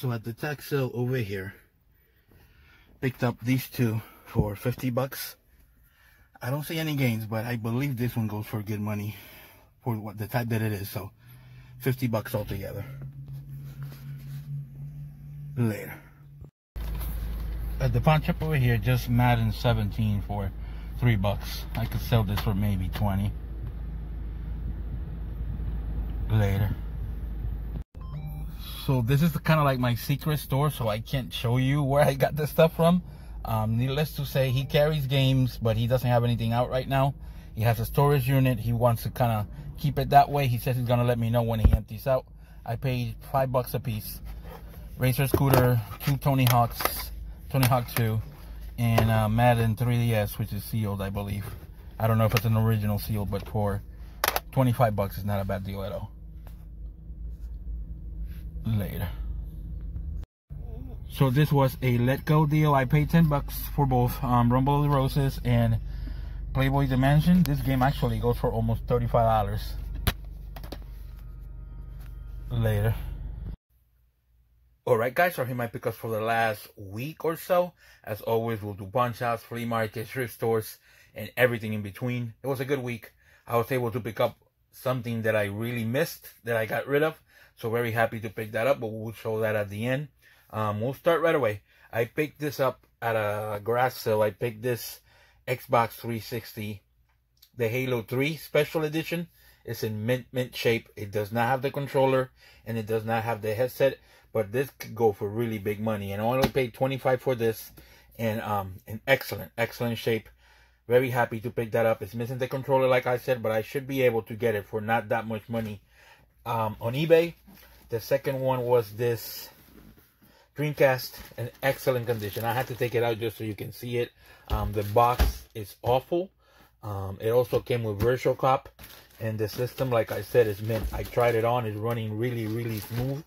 So at the tech sale over here, picked up these two for 50 bucks. I don't see any gains, but I believe this one goes for good money for what the type that it is. So 50 bucks altogether. Later. At the pawn shop over here, just Madden 17 for 3 bucks. I could sell this for maybe 20. Later. So this is kind of like my secret store, so I can't show you where I got this stuff from. Needless to say, he carries games, but he doesn't have anything out right now. He has a storage unit. He wants to kind of keep it that way. He says he's gonna let me know when he empties out. I paid 5 bucks a piece. Racer scooter, 2 Tony Hawks, Tony Hawk 2, and Madden 3DS, which is sealed, I believe. I don't know if it's an original seal, but for 25 bucks, it's not a bad deal at all. Later. So this was a let go deal. I paid 10 bucks for both Rumble of the Roses and Playboy Dimension. This game actually goes for almost $35. Later. Alright guys, so here my pickups for the last week or so. As always, we'll do bunch outs, flea markets, thrift stores, and everything in between. It was a good week. I was able to pick up something that I really missed, that I got rid of. So very happy to pick that up, but we'll show that at the end. We'll start right away. I picked this up at a garage sale. I picked this Xbox 360, the Halo 3 Special Edition. It's in mint shape. It does not have the controller, and it does not have the headset, but this could go for really big money. And I only paid 25 for this, and in excellent shape. Very happy to pick that up. It's missing the controller, like I said, but I should be able to get it for not that much money on eBay. The second one was this Dreamcast, in excellent condition. I had to take it out just so you can see it. The box is awful. It also came with virtual cop, and the system, like I said, is mint. I tried it on. It's running really smooth,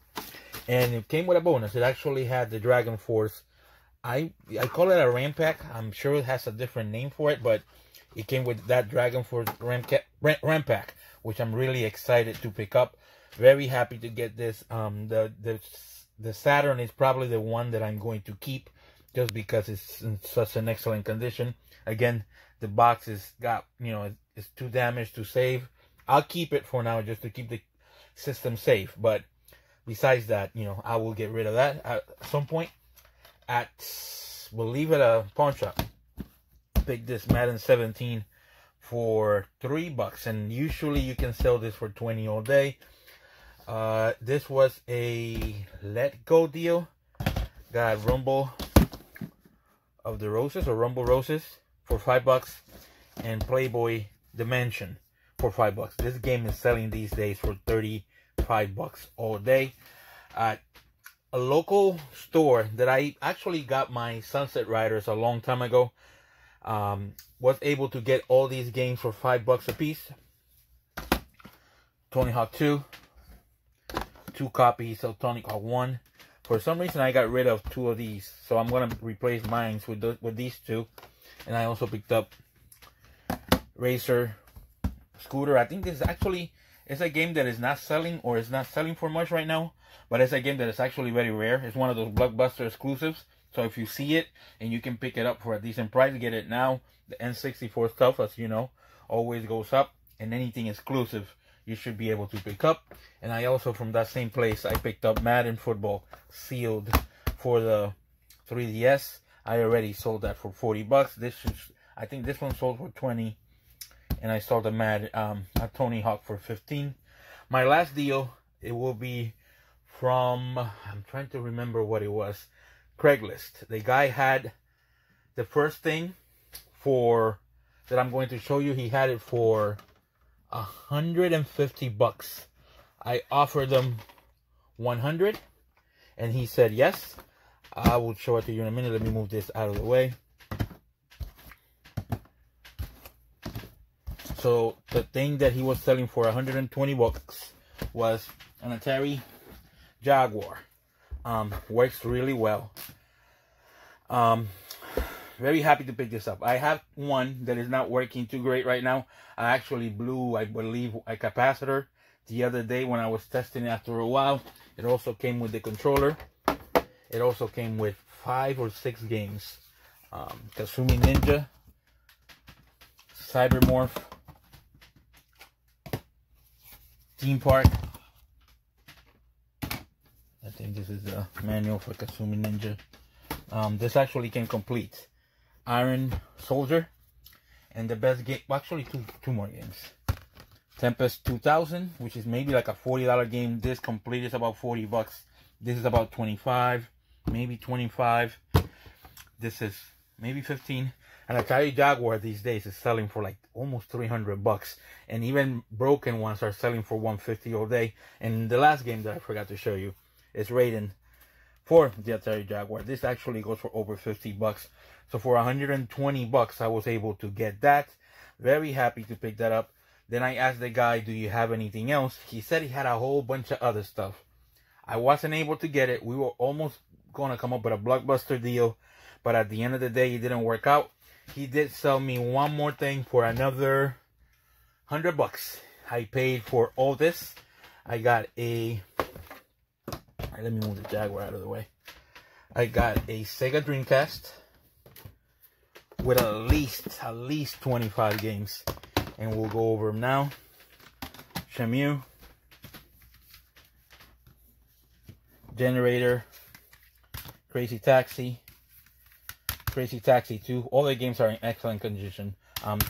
and it came with a bonus. It actually had the Dragon Force. I call it a RAM pack. I'm sure it has a different name for it, but it came with that Dragon Force RAM pack, which I'm really excited to pick up. Very happy to get this. The Saturn is probably the one that I'm going to keep, just because it's in such an excellent condition. Again, the box is got, it's too damaged to save. I'll keep it for now just to keep the system safe. But besides that, I will get rid of that at some point. We'll leave it a pawn shop. Pick this Madden 17 for 3 bucks, and usually you can sell this for 20 all day. This was a let go deal. Got Rumble of the Roses, or Rumble Roses, for 5 bucks, and Playboy Dimension for 5 bucks. This game is selling these days for 35 bucks all day. At a local store that I actually got my Sunset Riders a long time ago, was able to get all these games for 5 bucks a piece. Tony Hawk 2, 2 copies of Tony Hawk 1. For some reason, I got rid of 2 of these, so I'm gonna replace mine with these 2. And I also picked up Racer Scooter. I think this is actually, it's a game that is not selling, or is not selling for much right now, but it's a game that is actually very rare. It's one of those Blockbuster exclusives. So if you see it and you can pick it up for a decent price, get it now. The N64 stuff, as you know, always goes up, and anything exclusive you should be able to pick up. And I also, from that same place, I picked up Madden Football sealed for the 3DS. I already sold that for 40 bucks. I think this one sold for 20, and I sold a Tony Hawk for 15. My last deal, it will be from, I'm trying to remember what it was, Craigslist. The guy had the first thing for, that I'm going to show you, he had it for 150 bucks. I offered him 100, and he said yes. I will show it to you in a minute. Let me move this out of the way. So the thing that he was selling for 120 bucks was an Atari Jaguar. Works really well. Very happy to pick this up. I have one that is not working too great right now. I actually blew, I believe, a capacitor the other day when I was testing it after a while. It also came with the controller. It also came with 5 or 6 games. Kasumi Ninja, Cybermorph, Theme Park. I think this is the manual for Kasumi Ninja. This actually came complete. Iron Soldier, and the best game, well, actually two more games. Tempest 2000, which is maybe like a $40 game. This complete is about 40 bucks. This is about 25, maybe 25. This is maybe 15. And Atari Jaguar these days is selling for like almost 300 bucks. And even broken ones are selling for 150 all day. And the last game that I forgot to show you is Raiden for the Atari Jaguar. This actually goes for over 50 bucks. So for 120 bucks, I was able to get that. Very happy to pick that up. Then I asked the guy, do you have anything else? He said he had a whole bunch of other stuff. I wasn't able to get it. We were almost going to come up with a blockbuster deal, but at the end of the day, it didn't work out. He did sell me one more thing for another 100 bucks. I paid for all this. I got a... Let me move the Jaguar out of the way. I got a Sega Dreamcast with at least 25 games. And we'll go over them now. Shamu, Generator, Crazy Taxi 2. All the games are in excellent condition.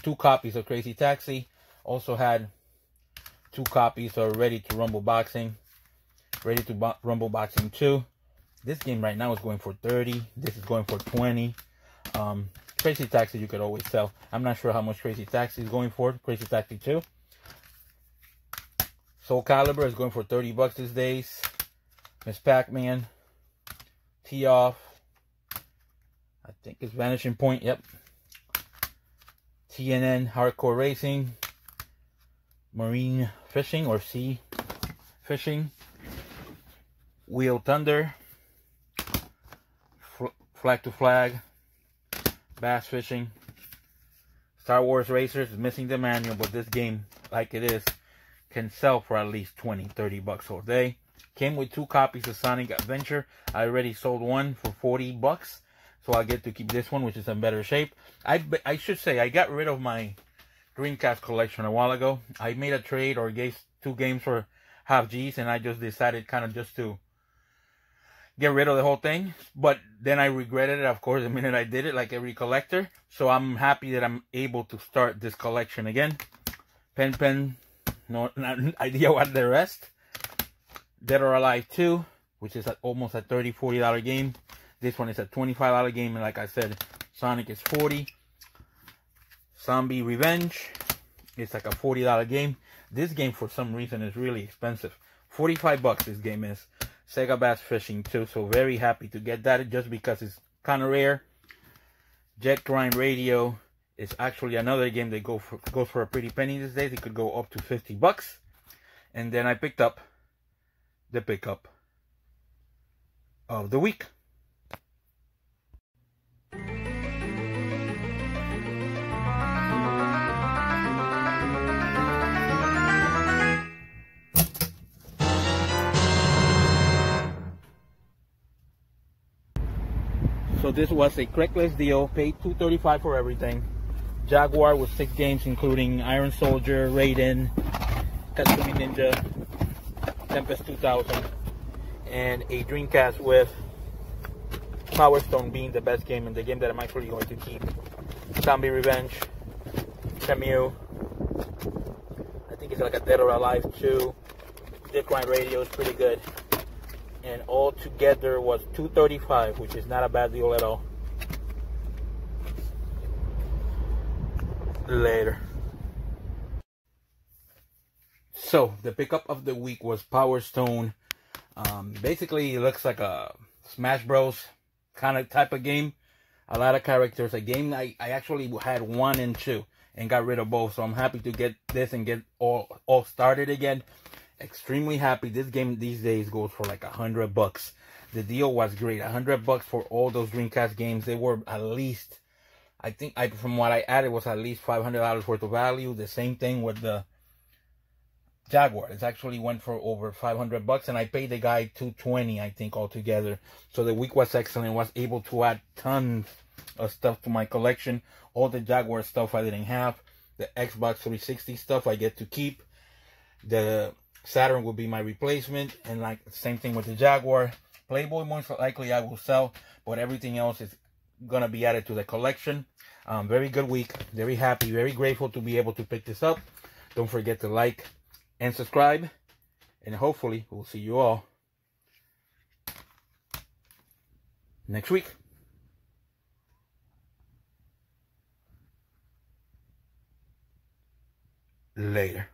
2 copies of Crazy Taxi. Also had 2 copies of Ready to Rumble Boxing. Ready to Rumble Boxing 2. This game right now is going for 30. This is going for 20. Crazy Taxi you could always sell. I'm not sure how much Crazy Taxi is going for. Crazy Taxi 2. Soul Calibur is going for 30 bucks these days. Miss Pac-Man. T-Off. I think it's Vanishing Point. Yep. TNN Hardcore Racing. Marine Fishing or Sea Fishing. Wheel Thunder. Flag to Flag. Bass Fishing. Star Wars Racers is missing the manual, but this game, like it is, can sell for at least 20-30 bucks all day. Came with 2 copies of Sonic Adventure. I already sold one for 40 bucks, so I get to keep this one, which is in better shape. I should say, I got rid of my Dreamcast collection a while ago. I made a trade or gave 2 games for half G's, and I just decided kind of just to get rid of the whole thing. But then I regretted it, of course, the minute I did it, like every collector. So I'm happy that I'm able to start this collection again. Pen, no idea what the rest. Dead or Alive 2, which is almost a $30-$40 game. This one is a $25 game, and like I said, Sonic is 40. Zombie Revenge, it's like a $40 game. This game, for some reason, is really expensive. 45 bucks this game is. Sega Bass Fishing 2, so very happy to get that just because it's kind of rare. Jet Grind Radio is actually another game that goes for a pretty penny these days. It could go up to 50 bucks. And then I picked up the pickup of the week. So this was a Craigslist deal, paid $235 for everything. Jaguar with 6 games, including Iron Soldier, Raiden, Kasumi Ninja, Tempest 2000, and a Dreamcast with Power Stone being the best game and the game that I'm actually going to keep. Zombie Revenge, Shamu, I think it's like a Dead or Alive 2, Jet Grind Radio is pretty good. And all together was $235, which is not a bad deal at all. Later. So the pickup of the week was Power Stone. Basically, it looks like a Smash Bros. Kind of type of game. A lot of characters. A game I actually had 1 and 2 and got rid of both. So I'm happy to get this and get all started again. Extremely happy. This game these days goes for like 100 bucks. The deal was great. 100 bucks for all those Dreamcast games. They were at least, I think, from what I added, was at least $500 worth of value. The same thing with the Jaguar. It actually went for over $500, and I paid the guy $220, I think, altogether. So the week was excellent. Was able to add tons of stuff to my collection. All the Jaguar stuff I didn't have. The Xbox 360 stuff I get to keep. The Saturn will be my replacement, and like same thing with the Jaguar. Playboy most likely I will sell, but everything else is gonna be added to the collection. Very good week. Very happy. Very grateful to be able to pick this up. Don't forget to like and subscribe, and hopefully we'll see you all next week. Later.